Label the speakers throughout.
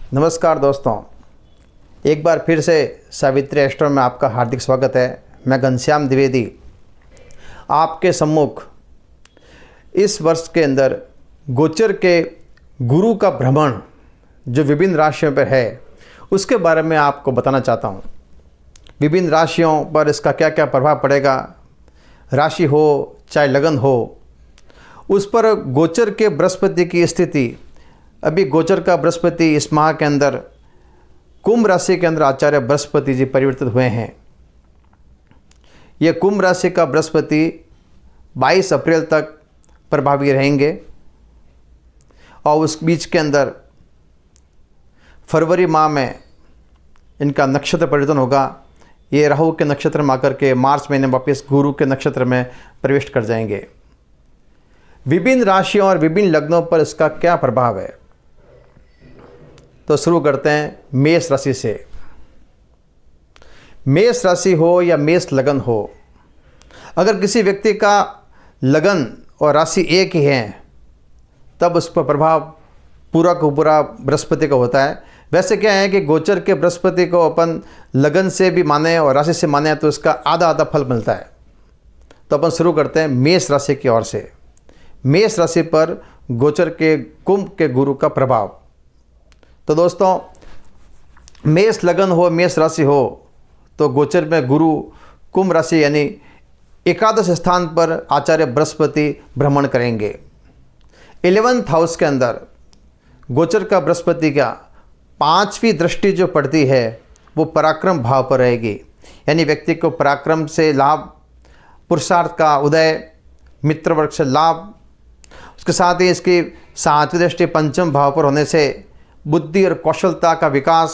Speaker 1: नमस्कार दोस्तों, एक बार फिर से सावित्री एस्ट्रो में आपका हार्दिक स्वागत है। मैं घनश्याम द्विवेदी आपके सम्मुख इस वर्ष के अंदर गोचर के गुरु का भ्रमण जो विभिन्न राशियों पर है उसके बारे में आपको बताना चाहता हूँ। विभिन्न राशियों पर इसका क्या क्या प्रभाव पड़ेगा, राशि हो चाहे लगन हो, उस पर गोचर के बृहस्पति की स्थिति। अभी गोचर का बृहस्पति इस माह के अंदर कुंभ राशि के अंदर आचार्य बृहस्पति जी परिवर्तित हुए हैं। ये कुंभ राशि का बृहस्पति 22 अप्रैल तक प्रभावी रहेंगे और उस बीच के अंदर फरवरी माह में इनका नक्षत्र परिवर्तन होगा। ये राहु के नक्षत्र में आकर के मार्च महीने वापस गुरु के नक्षत्र में प्रवेश कर जाएंगे। विभिन्न राशियों और विभिन्न लग्नों पर इसका क्या प्रभाव है, तो शुरू करते हैं मेष राशि से। मेष राशि हो या मेष लगन हो, अगर किसी व्यक्ति का लगन और राशि एक ही है तब उस पर प्रभाव पूरा का पूरा बृहस्पति का होता है। वैसे क्या है कि गोचर के बृहस्पति को अपन लगन से भी माने और राशि से माने तो इसका आधा आधा फल मिलता है। तो अपन शुरू करते हैं मेष राशि की ओर से। मेष राशि पर गोचर के कुंभ के गुरु का प्रभाव। तो दोस्तों, मेष लगन हो मेष राशि हो तो गोचर में गुरु कुंभ राशि यानी एकादश स्थान पर आचार्य बृहस्पति भ्रमण करेंगे। 11th हाउस के अंदर गोचर का बृहस्पति का 5वीं दृष्टि जो पड़ती है वो पराक्रम भाव पर रहेगी, यानी व्यक्ति को पराक्रम से लाभ, पुरुषार्थ का उदय, मित्र वर्ग से लाभ। उसके साथ ही इसकी 7वीं दृष्टि पंचम भाव पर होने से बुद्धि और कौशलता का विकास,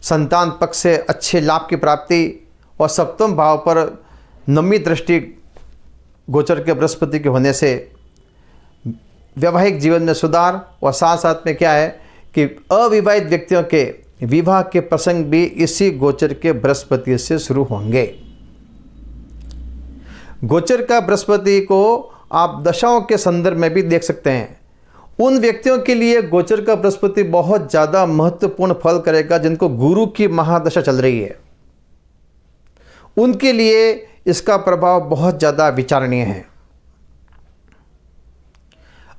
Speaker 1: संतान पक्ष से अच्छे लाभ की प्राप्ति, और 7वें भाव पर 9वीं दृष्टि गोचर के बृहस्पति के होने से वैवाहिक जीवन में सुधार। और साथ साथ में क्या है कि अविवाहित व्यक्तियों के विवाह के प्रसंग भी इसी गोचर के बृहस्पति से शुरू होंगे। गोचर का बृहस्पति को आप दशाओं के संदर्भ में भी देख सकते हैं। उन व्यक्तियों के लिए गोचर का बृहस्पति बहुत ज़्यादा महत्वपूर्ण फल करेगा जिनको गुरु की महादशा चल रही है। उनके लिए इसका प्रभाव बहुत ज़्यादा विचारणीय है।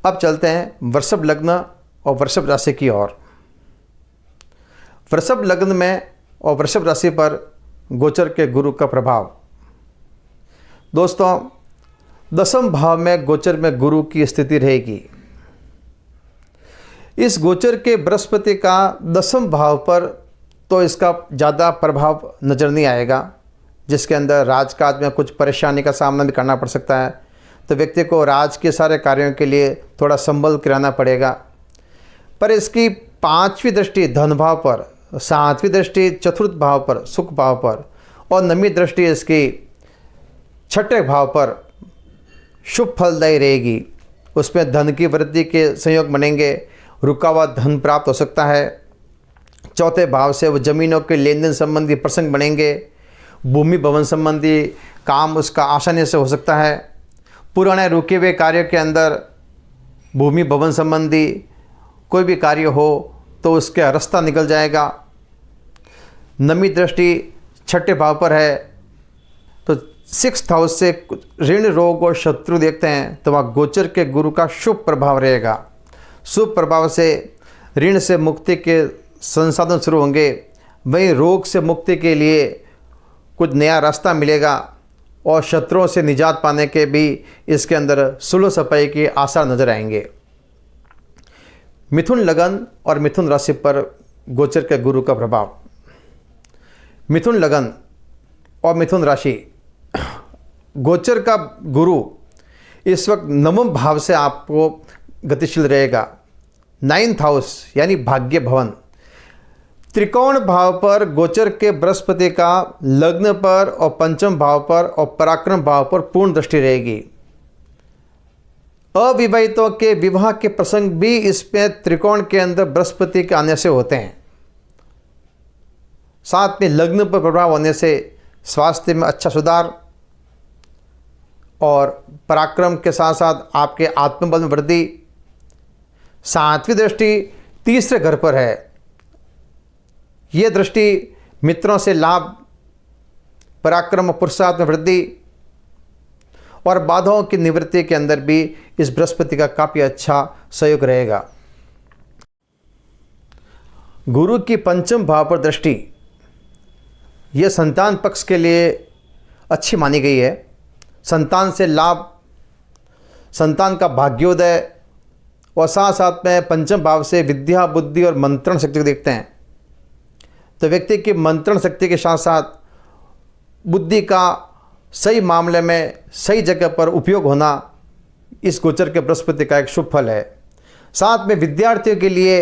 Speaker 1: अब चलते हैं वृषभ लग्न और वृषभ राशि की ओर। वृषभ लग्न में और वृषभ राशि पर गोचर के गुरु का प्रभाव। दोस्तों, 10वें भाव में गोचर में गुरु की स्थिति रहेगी। इस गोचर के बृहस्पति का 10वें भाव पर तो इसका ज़्यादा प्रभाव नज़र नहीं आएगा, जिसके अंदर राजकाज में कुछ परेशानी का सामना भी करना पड़ सकता है। तो व्यक्ति को राज के सारे कार्यों के लिए थोड़ा संभल कर रहना पड़ेगा। पर इसकी 5वीं दृष्टि धन भाव पर, 7वीं दृष्टि चतुर्थ भाव पर, सुख भाव पर, और 9वीं दृष्टि इसकी 6ठे भाव पर शुभ फलदायी रहेगी। उसमें धन की वृद्धि के संयोग बनेंगे, रुका हुआ धन प्राप्त हो सकता है। 4थे भाव से वो जमीनों के लेन देन संबंधी प्रसंग बनेंगे। भूमि भवन संबंधी काम उसका आसानी से हो सकता है। पुराने रुके हुए कार्यों के अंदर भूमि भवन संबंधी कोई भी कार्य हो तो उसका रास्ता निकल जाएगा। 9वीं दृष्टि 6ठे भाव पर है तो 6th हाउस से ऋण, रोग और शत्रु देखते हैं तो वहाँ गोचर के गुरु का शुभ प्रभाव रहेगा। शुभ प्रभाव से ऋण से मुक्ति के संसाधन शुरू होंगे। वहीं रोग से मुक्ति के लिए कुछ नया रास्ता मिलेगा और शत्रुओं से निजात पाने के भी इसके अंदर सुलह सफाई के आसार नजर आएंगे। मिथुन लगन और मिथुन राशि पर गोचर के गुरु का प्रभाव। मिथुन लगन और मिथुन राशि, गोचर का गुरु इस वक्त 9वें भाव से आपको गतिशील रहेगा। 9th हाउस यानी भाग्य भवन, त्रिकोण भाव पर गोचर के बृहस्पति का लग्न पर और पंचम भाव पर और पराक्रम भाव पर पूर्ण दृष्टि रहेगी। अविवाहितों के विवाह के प्रसंग भी इसमें त्रिकोण के अंदर बृहस्पति के आने से होते हैं। साथ में लग्न पर प्रभाव होने से स्वास्थ्य में अच्छा सुधार और पराक्रम के साथ साथ आपके आत्मबल में वृद्धि। 7वीं दृष्टि तीसरे घर पर है ये दृष्टि मित्रों से लाभ, पराक्रम और पुरुषार्थ में वृद्धि और बाधाओं की निवृत्ति के अंदर भी इस बृहस्पति का काफ़ी अच्छा सहयोग रहेगा। गुरु की पंचम भाव पर दृष्टि यह संतान पक्ष के लिए अच्छी मानी गई है। संतान से लाभ, संतान का भाग्योदय और साथ साथ में पंचम भाव से विद्या, बुद्धि और मंत्रण शक्ति को देखते हैं। तो व्यक्ति की मंत्रण शक्ति के साथ साथ बुद्धि का सही मामले में सही जगह पर उपयोग होना इस गोचर के बृहस्पति का एक शुभ फल है। साथ में विद्यार्थियों के लिए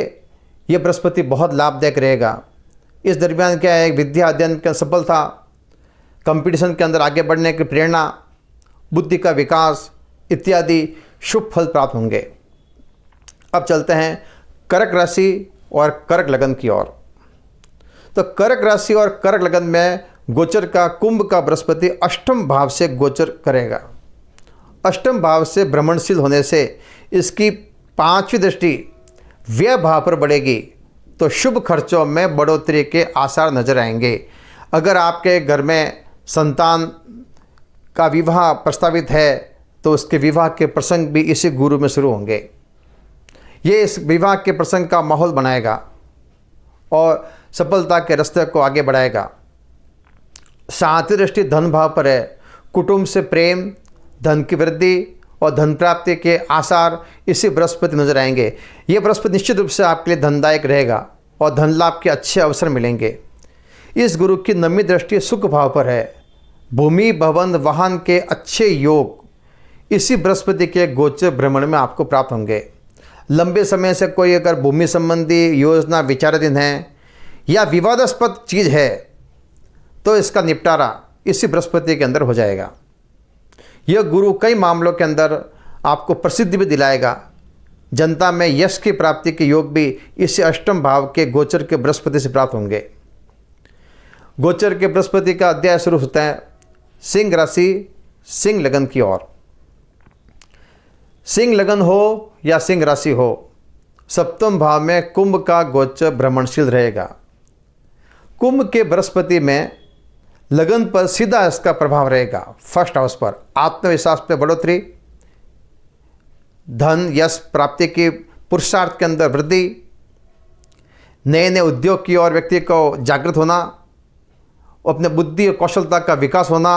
Speaker 1: यह बृहस्पति बहुत लाभदायक रहेगा। इस दरमियान क्या है, विद्या अध्ययन की सफलता, कंपटीशन के अंदर आगे बढ़ने की प्रेरणा, बुद्धि का विकास इत्यादि शुभ फल प्राप्त होंगे। अब चलते हैं कर्क राशि और कर्क लगन की ओर। तो कर्क राशि और कर्क लगन में गोचर का कुंभ का बृहस्पति अष्टम भाव से गोचर करेगा। अष्टम भाव से भ्रमणशील होने से इसकी पांचवी दृष्टि व्यय भाव पर बढ़ेगी, तो शुभ खर्चों में बढ़ोतरी के आसार नजर आएंगे। अगर आपके घर में संतान का विवाह प्रस्तावित है तो उसके विवाह के प्रसंग भी इसी गुरु में शुरू होंगे। ये इस विवाह के प्रसंग का माहौल बनाएगा और सफलता के रास्ते को आगे बढ़ाएगा। सातवीं दृष्टि धन भाव पर है। कुटुंब से प्रेम, धन की वृद्धि और धन प्राप्ति के आसार इसी बृहस्पति नजर आएंगे। ये बृहस्पति निश्चित रूप से आपके लिए धनदायक रहेगा और धन लाभ के अच्छे अवसर मिलेंगे। इस गुरु की नवमीं दृष्टि सुख भाव पर है। भूमि, भवन, वाहन के अच्छे योग इसी बृहस्पति के गोचर भ्रमण में आपको प्राप्त होंगे। लंबे समय से कोई अगर भूमि संबंधी योजना विचाराधीन है या विवादास्पद चीज़ है तो इसका निपटारा इसी बृहस्पति के अंदर हो जाएगा। यह गुरु कई मामलों के अंदर आपको प्रसिद्धि भी दिलाएगा। जनता में यश की प्राप्ति के योग भी इसी अष्टम भाव के गोचर के बृहस्पति से प्राप्त होंगे। गोचर के बृहस्पति का अध्याय शुरू होता है सिंह राशि, सिंह लगन की ओर। सिंह लगन हो या सिंह राशि हो, सप्तम भाव में कुंभ का गोचर भ्रमणशील रहेगा। कुंभ के बृहस्पति में लगन पर सीधा इसका प्रभाव रहेगा। फर्स्ट हाउस पर आत्मविश्वास पे बढ़ोतरी, धन यश प्राप्ति की पुरुषार्थ के अंदर वृद्धि, नए नए उद्योग की ओर व्यक्ति को जागृत होना, अपने बुद्धि और कौशलता का विकास होना।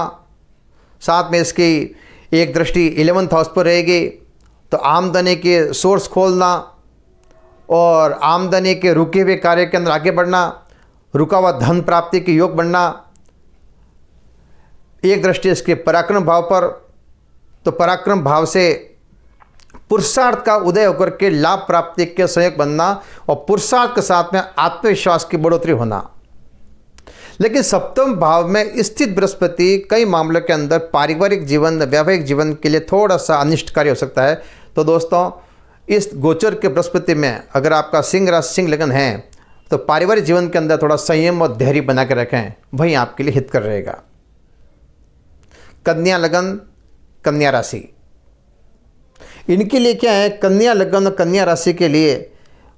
Speaker 1: साथ में इसकी एक दृष्टि 11th हाउस पर रहेगी, तो आमदनी के सोर्स खोलना और आमदनी के रुके हुए कार्य के अंदर आगे बढ़ना, रुका हुआ धन प्राप्ति के योग बनना। एक दृष्टि इसके पराक्रम भाव पर, तो पराक्रम भाव से पुरुषार्थ का उदय होकर के लाभ प्राप्ति के सहयोग बनना और पुरुषार्थ के साथ में आत्मविश्वास की बढ़ोतरी होना। लेकिन सप्तम भाव में स्थित बृहस्पति कई मामलों के अंदर पारिवारिक जीवन, वैवाहिक जीवन के लिए थोड़ा सा अनिष्टकारी हो सकता है। तो दोस्तों, इस गोचर के बृहस्पति में अगर आपका सिंह राशि, सिंह लगन है तो पारिवारिक जीवन के अंदर थोड़ा संयम और धैर्य बना के रखें, वही आपके लिए हितकर रहेगा। कन्या लगन, कन्या राशि, इनके लिए क्या है, कन्या लगन और कन्या राशि के लिए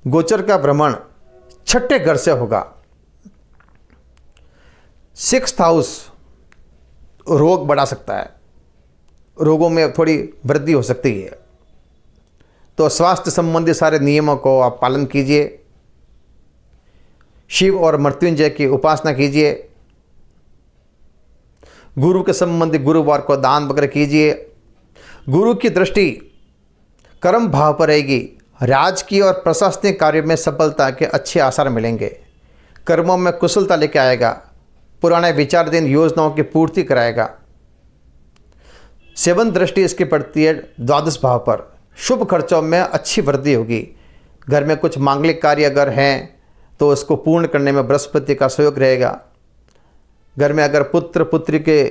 Speaker 1: गोचर का भ्रमण छठे घर से होगा। 6th हाउस रोग बढ़ा सकता है, रोगों में थोड़ी वृद्धि हो सकती है। तो स्वास्थ्य संबंधी सारे नियमों को आप पालन कीजिए। शिव और मृत्युंजय की उपासना कीजिए। गुरु के संबंधी गुरुवार को दान वगैरह कीजिए। गुरु की दृष्टि कर्म भाव पर रहेगी। राजकीय और प्रशासनिक कार्य में सफलता के अच्छे आसार मिलेंगे। कर्मों में कुशलता लेके आएगा। पुराने विचाराधीन योजनाओं की पूर्ति कराएगा। 7th दृष्टि इसकी पड़ती है द्वादश भाव पर। शुभ खर्चों में अच्छी वृद्धि होगी। घर में कुछ मांगलिक कार्य अगर हैं तो उसको पूर्ण करने में बृहस्पति का सहयोग रहेगा। घर में अगर पुत्र पुत्री के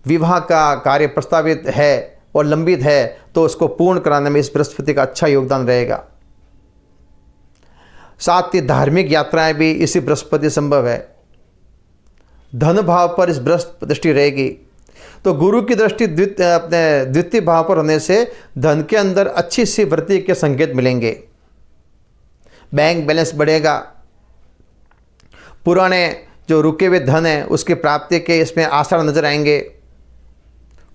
Speaker 1: विवाह का कार्य प्रस्तावित है और लंबित है तो उसको पूर्ण कराने में इस बृहस्पति का अच्छा योगदान रहेगा। साथ ही धार्मिक यात्राएं भी इसी बृहस्पति संभव है। धन भाव पर इस बृहस्पति दृष्टि रहेगी, तो गुरु की दृष्टि अपने द्वितीय भाव पर होने से धन के अंदर अच्छी सी वृद्धि के संकेत मिलेंगे। बैंक बैलेंस बढ़ेगा। पुराने जो रुके हुए धन है उसकी प्राप्ति के इसमें आसार नजर आएंगे।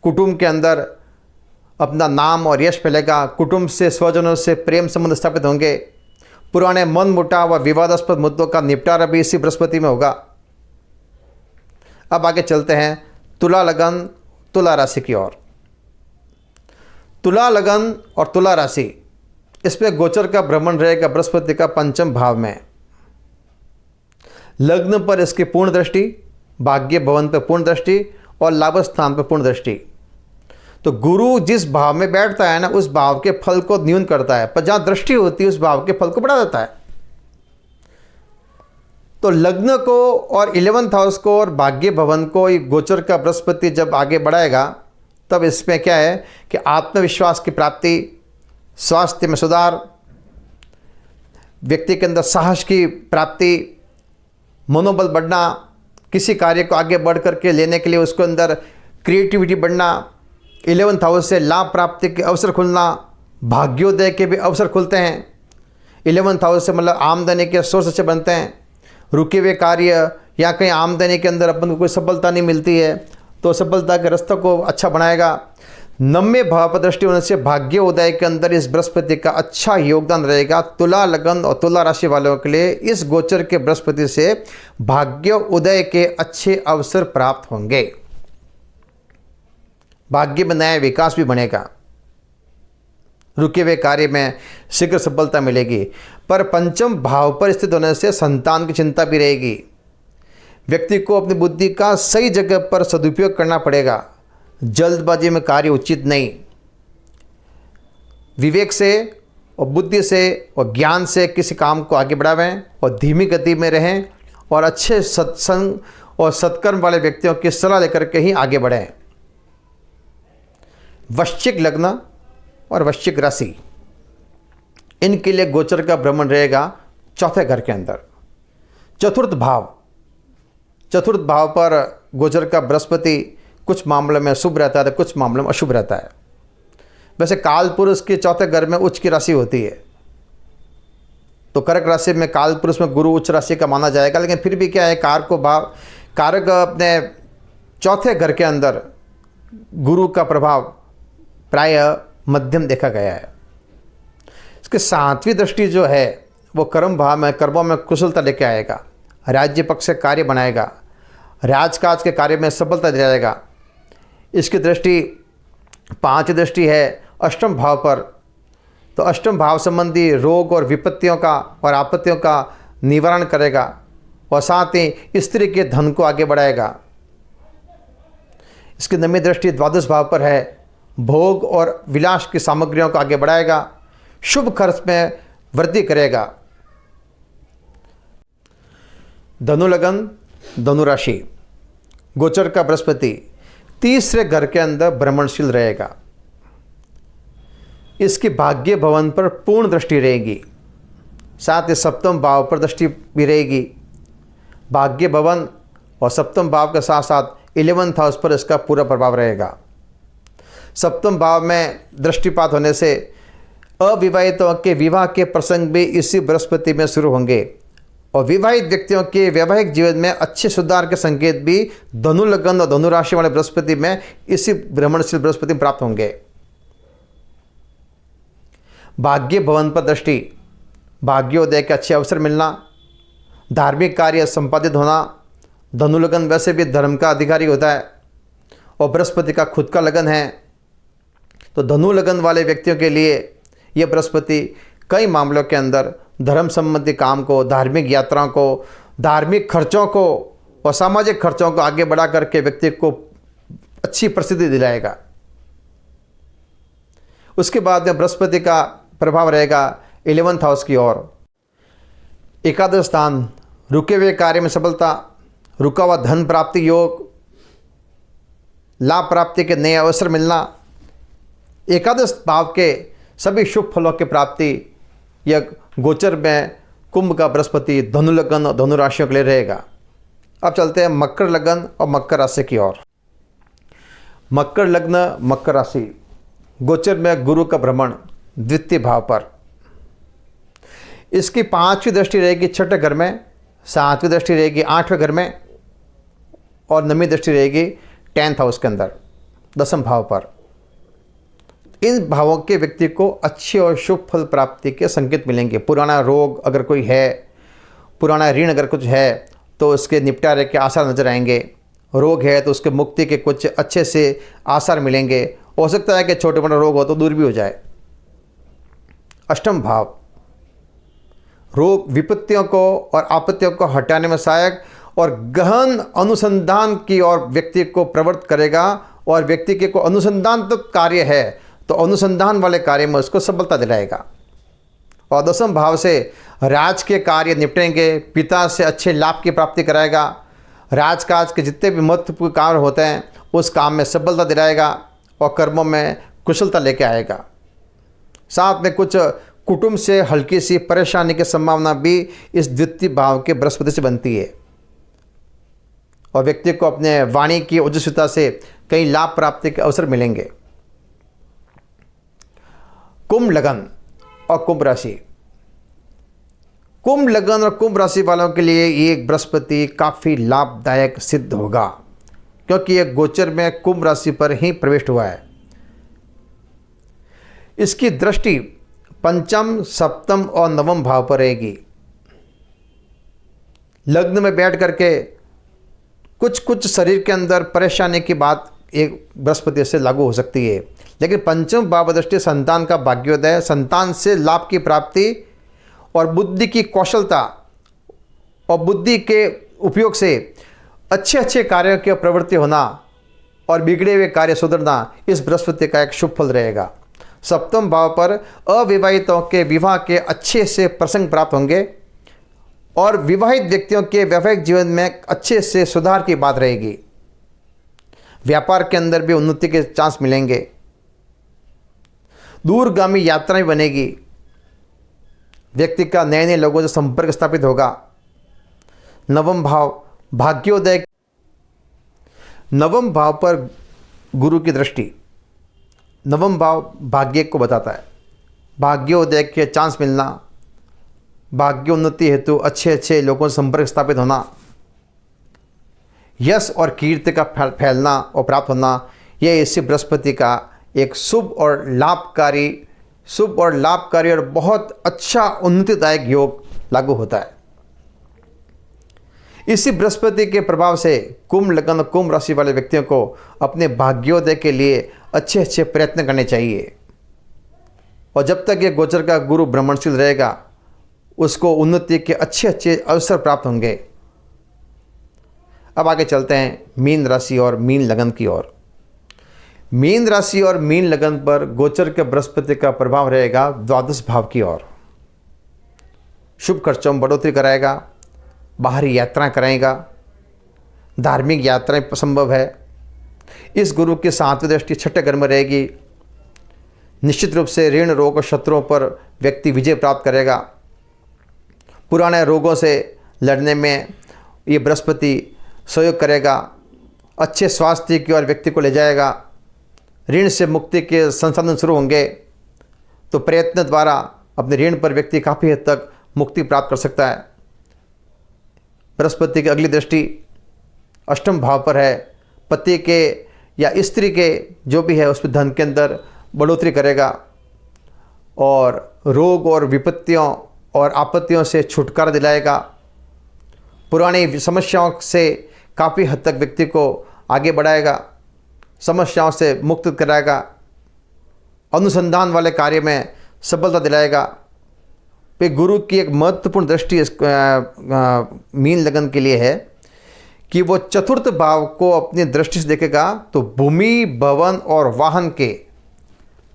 Speaker 1: कुटुंब के अंदर अपना नाम और यश फैलेगा। कुटुंब से, स्वजनों से प्रेम संबंध स्थापित होंगे। पुराने मन मुटाव व विवादास्पद मुद्दों का निपटारा भी इसी बृहस्पति में होगा। अब आगे चलते हैं तुला लगन, तुला राशि की ओर। तुला लगन और तुला राशि, इसमें गोचर का भ्रमण रहेगा बृहस्पति का पंचम भाव में। लग्न पर इसकी पूर्ण दृष्टि, भाग्य भवन पर पूर्ण दृष्टि और लाभ स्थान पर पूर्ण दृष्टि। तो गुरु जिस भाव में बैठता है ना, उस भाव के फल को न्यून करता है, पर जहां दृष्टि होती है उस भाव के फल को बढ़ा देता है। तो लग्न को और 11th हाउस को और भाग्य भवन को ये गोचर का बृहस्पति जब आगे बढ़ाएगा, तब इसमें क्या है कि आत्मविश्वास की प्राप्ति, स्वास्थ्य में सुधार, व्यक्ति के अंदर साहस की प्राप्ति, मनोबल बढ़ना, किसी कार्य को आगे बढ़ करके लेने के लिए उसके अंदर क्रिएटिविटी बढ़ना, 11th हाउस से लाभ प्राप्ति के अवसर खुलना, भाग्योदय के भी अवसर खुलते हैं। 11th हाउस से मतलब आमदनी के सोर्स अच्छे बनते हैं। रुके हुए कार्य या कहीं आमदनी के अंदर अपन को कोई सफलता नहीं मिलती है तो सफलता के रास्ते को अच्छा बनाएगा। 9वें भाव पर दृष्टि होने से भाग्य उदय के अंदर इस बृहस्पति का अच्छा योगदान रहेगा। तुला लगन और तुला राशि वालों के लिए इस गोचर के बृहस्पति से भाग्य उदय के अच्छे अवसर प्राप्त होंगे। भाग्य में नया विकास भी बनेगा। रुके हुए कार्य में शीघ्र सफलता मिलेगी। पर पंचम भाव पर स्थित होने से संतान की चिंता भी रहेगी। व्यक्ति को अपनी बुद्धि का सही जगह पर सदुपयोग करना पड़ेगा। जल्दबाजी में कार्य उचित नहीं। विवेक से और बुद्धि से और ज्ञान से किसी काम को आगे बढ़ावें और धीमी गति में रहें और अच्छे सत्संग और सत्कर्म वाले व्यक्तियों की सलाह लेकर के ही आगे बढ़ें। वृश्चिक लग्न और वृश्चिक राशि, इनके लिए गोचर का भ्रमण रहेगा चौथे घर के अंदर। चतुर्थ भाव पर गोचर का बृहस्पति कुछ मामलों में शुभ रहता है तो कुछ मामलों में अशुभ रहता है। वैसे काल पुरुष के चौथे घर में उच्च की राशि होती है, तो कर्क राशि में काल पुरुष में गुरु उच्च राशि का माना जाएगा। लेकिन फिर भी क्या है, कारक अपने चौथे घर के अंदर गुरु का प्रभाव प्रायः मध्यम देखा गया है। इसके 7वीं दृष्टि जो है वो कर्म भाव में, कर्मों में कुशलता लेके आएगा। राज्य पक्ष से कार्य बनाएगा। राजकाज के कार्य में सफलता दिलाएगा। इसकी दृष्टि 5 दृष्टि है अष्टम भाव पर। तो अष्टम भाव संबंधी रोग और विपत्तियों का और आपत्तियों का निवारण करेगा और साथ ही स्त्री के धन को आगे बढ़ाएगा। इसकी 9वीं दृष्टि द्वादश भाव पर है। भोग और विलास की सामग्रियों को आगे बढ़ाएगा। शुभ खर्च में वृद्धि करेगा। धनु लगन, धनु राशि, गोचर का बृहस्पति तीसरे घर के अंदर भ्रमणशील रहेगा। इसकी भाग्य भवन पर पूर्ण दृष्टि रहेगी। साथ ही सप्तम भाव पर दृष्टि भी रहेगी। भाग्य भवन और सप्तम भाव के साथ साथ 11th हाउस पर इसका पूरा प्रभाव रहेगा। सप्तम भाव में दृष्टिपात होने से अविवाहितों के विवाह के प्रसंग भी इसी बृहस्पति में शुरू होंगे और विवाहित व्यक्तियों के वैवाहिक जीवन में अच्छे सुधार के संकेत भी धनु लगन और धनु राशि वाले बृहस्पति में इसी भ्रमणशील बृहस्पति में प्राप्त होंगे। भाग्य भवन पर दृष्टि, भाग्योदय के अच्छे अवसर मिलना, धार्मिक कार्य संपादित होना। धनु लगन वैसे भी धर्म का अधिकारी होता है और बृहस्पति का खुद का लगन है। तो धनु लगन वाले व्यक्तियों के लिए यह बृहस्पति कई मामलों के अंदर धर्म संबंधी काम को, धार्मिक यात्राओं को, धार्मिक खर्चों को और सामाजिक खर्चों को आगे बढ़ा करके व्यक्ति को अच्छी प्रसिद्धि दिलाएगा। उसके बाद में बृहस्पति का प्रभाव रहेगा 11th हाउस की ओर। एकादश स्थान, रुके हुए कार्य में सफलता, रुका हुआ धन प्राप्ति योग, लाभ प्राप्ति के नए अवसर मिलना, एकादश भाव के सभी शुभ फलों की प्राप्ति यह गोचर में कुंभ का बृहस्पति धनु लगन और धनु राशियों के लिए रहेगा। अब चलते हैं मकर लगन और मकर राशि की ओर। मकर लग्न, मकर राशि, गोचर में गुरु का भ्रमण द्वितीय भाव पर। इसकी 5वीं दृष्टि रहेगी छठे घर में 7वीं दृष्टि रहेगी 8वें घर में और 9वीं दृष्टि रहेगी 10th हाउस के अंदर, 10वें भाव पर। इन भावों के व्यक्ति को अच्छे और शुभ फल प्राप्ति के संकेत मिलेंगे। पुराना रोग अगर कोई है, पुराना ऋण अगर कुछ है तो उसके निपटारे के आसार नजर आएंगे। रोग है तो उसके मुक्ति के कुछ अच्छे से आसार मिलेंगे। हो सकता है कि छोटे मोटे रोग हो तो दूर भी हो जाए। 8वां भाव रोग विपत्तियों को और आपत्तियों को हटाने में सहायक और गहन अनुसंधान की ओर व्यक्ति को प्रवृत्त करेगा। और व्यक्ति के को अनुसंधान तो कार्य है तो अनुसंधान वाले कार्य में उसको सफलता दिलाएगा। और 10वें भाव से राज के कार्य निपटेंगे, पिता से अच्छे लाभ की प्राप्ति कराएगा। राजकाज के जितने भी महत्वपूर्ण कार्य होते हैं उस काम में सफलता दिलाएगा और कर्मों में कुशलता लेके आएगा। साथ में कुछ कुटुंब से हल्की सी परेशानी की संभावना भी इस द्वितीय भाव के बृहस्पति से बनती है। और व्यक्ति को अपने वाणी की ओजस्विता से कई लाभ प्राप्ति के अवसर मिलेंगे। कुंभ लगन और कुंभ राशि। कुंभ लगन और कुंभ राशि वालों के लिए ये बृहस्पति काफ़ी लाभदायक सिद्ध होगा, क्योंकि ये गोचर में कुंभ राशि पर ही प्रविष्ट हुआ है। इसकी दृष्टि 5म, 7म और 9वें भाव पर रहेगी। लग्न में बैठ करके कुछ शरीर के अंदर परेशानी की बात एक बृहस्पति से लागू हो सकती है, लेकिन 5म भाव दृष्टि संतान का भाग्योदय, संतान से लाभ की प्राप्ति और बुद्धि की कौशलता और बुद्धि के उपयोग से अच्छे कार्यों की प्रवृत्ति होना और बिगड़े हुए कार्य सुधरना इस बृहस्पति का एक शुभ फल रहेगा। 7वें भाव पर अविवाहितों के विवाह के अच्छे से प्रसंग प्राप्त होंगे और विवाहित व्यक्तियों के वैवाहिक जीवन में अच्छे से सुधार की बात रहेगी। व्यापार के अंदर भी उन्नति के चांस मिलेंगे। दूरगामी यात्राएं बनेगी। व्यक्ति का नए नए लोगों से संपर्क स्थापित होगा। 9वें भाव भाग्योदय, 9वें भाव पर गुरु की दृष्टि, 9वें भाव भाग्य को बताता है। भाग्योदय के चांस मिलना, भाग्योन्नति हेतु अच्छे लोगों से संपर्क स्थापित होना, यश और कीर्ति का फैलना और प्राप्त होना, यह इसी बृहस्पति का एक शुभ और लाभकारी और बहुत अच्छा उन्नतिदायक योग लागू होता है। इसी बृहस्पति के प्रभाव से कुंभ लगन और कुंभ राशि वाले व्यक्तियों को अपने भाग्योदय के लिए अच्छे प्रयत्न करने चाहिए। और जब तक ये गोचर का गुरु भ्रमणशील रहेगा उसको उन्नति के अच्छे अवसर प्राप्त होंगे। अब आगे चलते हैं मीन राशि और मीन लगन की ओर। मीन राशि और मीन लगन पर गोचर के बृहस्पति का प्रभाव रहेगा 12 भाव की ओर। शुभ खर्चों में बढ़ोतरी कराएगा, बाहरी यात्राएं कराएगा, धार्मिक यात्राएं संभव है। इस गुरु की 7वीं दृष्टि 6ठे घर में रहेगी। निश्चित रूप से ऋण, रोग और शत्रुओं पर व्यक्ति विजय प्राप्त करेगा। पुराने रोगों से लड़ने में ये बृहस्पति सहयोग करेगा। अच्छे स्वास्थ्य की ओर व्यक्ति को ले जाएगा। ऋण से मुक्ति के संसाधन शुरू होंगे तो प्रयत्न द्वारा अपने ऋण पर व्यक्ति काफ़ी हद तक मुक्ति प्राप्त कर सकता है। बृहस्पति की अगली दृष्टि 8वें भाव पर है। पति के या स्त्री के जो भी है उस पर धन के अंदर बढ़ोतरी करेगा और रोग और विपत्तियों और आपत्तियों से छुटकारा दिलाएगा। पुरानी समस्याओं से काफ़ी हद तक व्यक्ति को आगे बढ़ाएगा, समस्याओं से मुक्त कराएगा, अनुसंधान वाले कार्य में सफलता दिलाएगा। पे गुरु की एक महत्वपूर्ण दृष्टि मीन लगन के लिए है कि वो 4th भाव को अपनी दृष्टि से देखेगा तो भूमि, भवन और वाहन के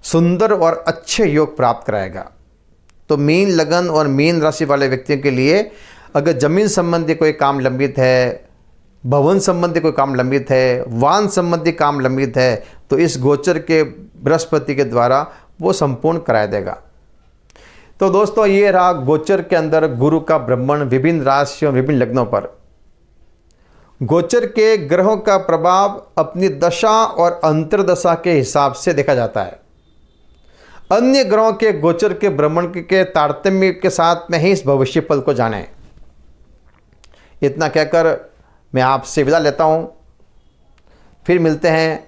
Speaker 1: सुंदर और अच्छे योग प्राप्त कराएगा। तो मीन लगन और मीन राशि वाले व्यक्तियों के लिए अगर जमीन संबंधी कोई काम लंबित है, भवन संबंधी कोई काम लंबित है, वाहन संबंधी काम लंबित है, तो इस गोचर के बृहस्पति के द्वारा वो संपूर्ण करा देगा। तो दोस्तों ये रहा गोचर के अंदर गुरु का भ्रमण विभिन्न राशियों, विभिन्न लग्नों पर। गोचर के ग्रहों का प्रभाव अपनी दशा और अंतर्दशा के हिसाब से देखा जाता है। अन्य ग्रहों के गोचर के भ्रमण के तारतम्य के साथ में ही इस भविष्य फल को जानें। इतना कहकर मैं आपसे विदा लेता हूँ। फिर मिलते हैं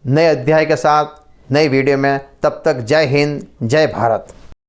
Speaker 1: नए अध्याय के साथ नई वीडियो में। तब तक जय हिंद, जय भारत।